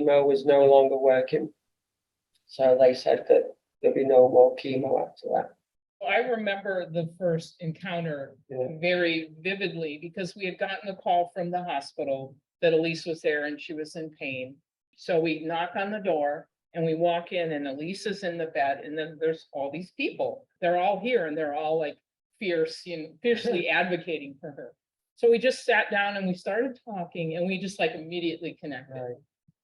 chemo was no longer working. So they said that there'd be no more chemo after that. I remember the first encounter very vividly because we had gotten a call from the hospital that Elise was there and she was in pain. So we knock on the door and we walk in and Elise is in the bed and then there's all these people. They're all here and they're all like fiercely advocating for her. So we just sat down and we started talking and we just like immediately connected. Right.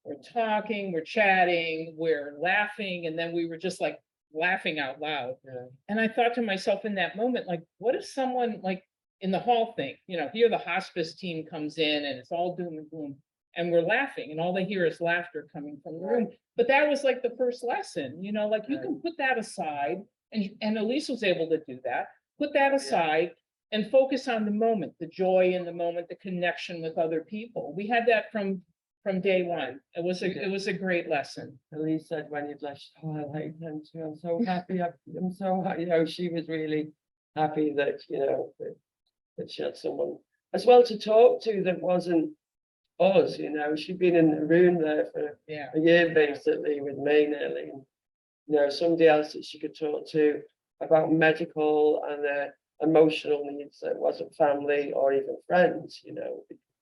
We're talking, we're chatting, we're laughing, and then we were just like laughing out loud. Yeah. And I thought to myself in that moment, like, what if someone like in the hall thing, here the hospice team comes in and it's all doom and gloom and we're laughing and all they hear is laughter coming from the room. But that was like the first lesson, like you can put that aside and Elise was able to do that, put that aside and focus on the moment, the joy in the moment, the connection with other people. We had that from day one. It was a great lesson. Elise said when you'd left, I like them too. I'm so happy. I'm so happy. She was really happy that, that she had someone as well to talk to that wasn't us, She'd been in the room there for a year basically with me nearly. And, somebody else that she could talk to about medical and emotional needs that wasn't family or even friends,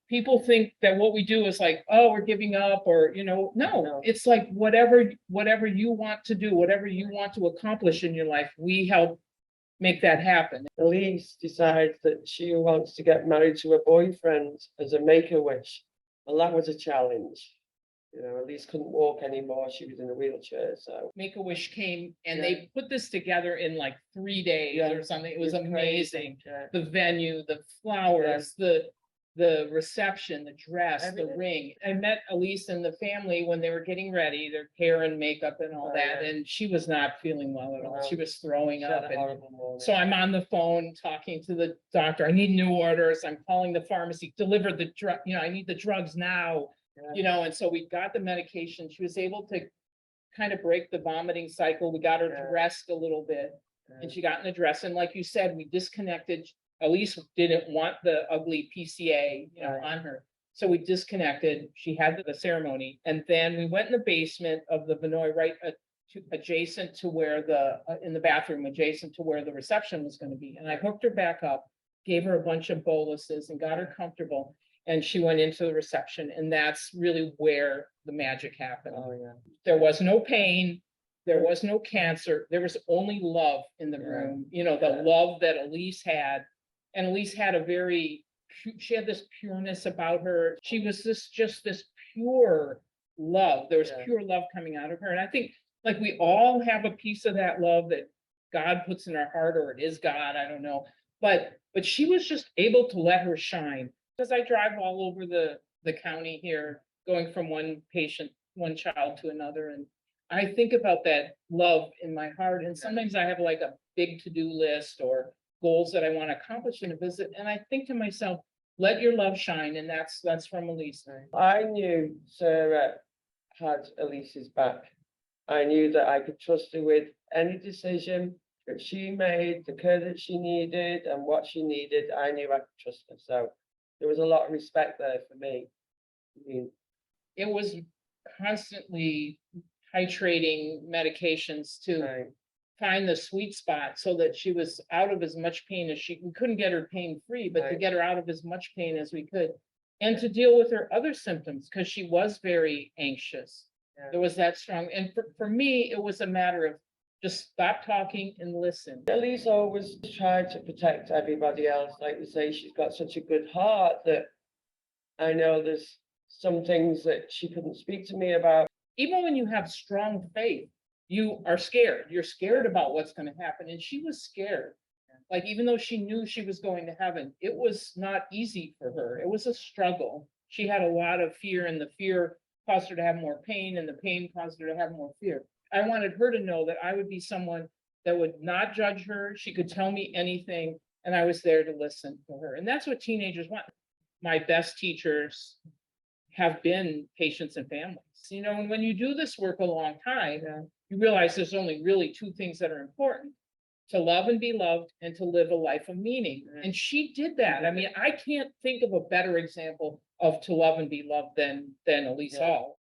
People think that what we do is like, oh, we're giving up or, no, it's like whatever you want to do, whatever you want to accomplish in your life, we help make that happen. Elise decides that she wants to get married to a boyfriend as a make-a-wish. Well, that was a challenge. Elise couldn't walk anymore. She was in a wheelchair. So Make-A-Wish came and they put this together in like 3 days or something. It was amazing. The venue, the flowers, the reception, the dress, the ring. I met Elise and the family when they were getting ready, their hair and makeup and all that, and she was not feeling well at all. She was throwing up. So I'm on the phone talking to the doctor. I need new orders. I'm calling the pharmacy, deliver the drug, I need the drugs now, and so we got the medication. She was able to kind of break the vomiting cycle. We got her dressed a little bit and she got in the dress. And like you said, we disconnected. Elise didn't want the ugly PCA, on her. So we disconnected. She had the ceremony. And then we went in the basement of the Vinoy, right adjacent to where in the bathroom, adjacent to where the reception was going to be. And I hooked her back up, gave her a bunch of boluses and got her comfortable. And she went into the reception. And that's really where the magic happened. Oh, yeah. There was no pain. There was no cancer. There was only love in the room. The love that Elise had. And Elise had she had this pureness about her. She was just this pure love. There was pure love coming out of her. And I think like we all have a piece of that love that God puts in our heart, or it is God, I don't know. But she was just able to let her shine. Because I drive all over the county here, going from one child to another. And I think about that love in my heart. And sometimes I have like a big to-do list or goals that I want to accomplish in a visit. And I think to myself, let your love shine. And that's from Elise. I knew Sarah had Elise's back. I knew that I could trust her with any decision that she made, the care that she needed and what she needed. I knew I could trust her. So there was a lot of respect there for me. It was constantly titrating medications to find the sweet spot so that she was out of as much pain as we couldn't get her pain free, but to get her out of as much pain as we could and to deal with her other symptoms because she was very anxious. There was that strong. And for me, it was a matter of just stop talking and listen. Elise always tried to protect everybody else. Like we say, she's got such a good heart that I know there's some things that she couldn't speak to me about. Even when you have strong faith, you are scared. You're scared about what's going to happen. And she was scared. Like, even though she knew she was going to heaven, it was not easy for her. It was a struggle. She had a lot of fear, and the fear caused her to have more pain, and the pain caused her to have more fear. I wanted her to know that I would be someone that would not judge her. She could tell me anything, and I was there to listen to her. And that's what teenagers want. My best teachers have been patients and families. And when you do this work a long time, you realize there's only really 2 things that are important: to love and be loved, and to live a life of meaning. And she did that. I mean, I can't think of a better example of to love and be loved than Elise Hall.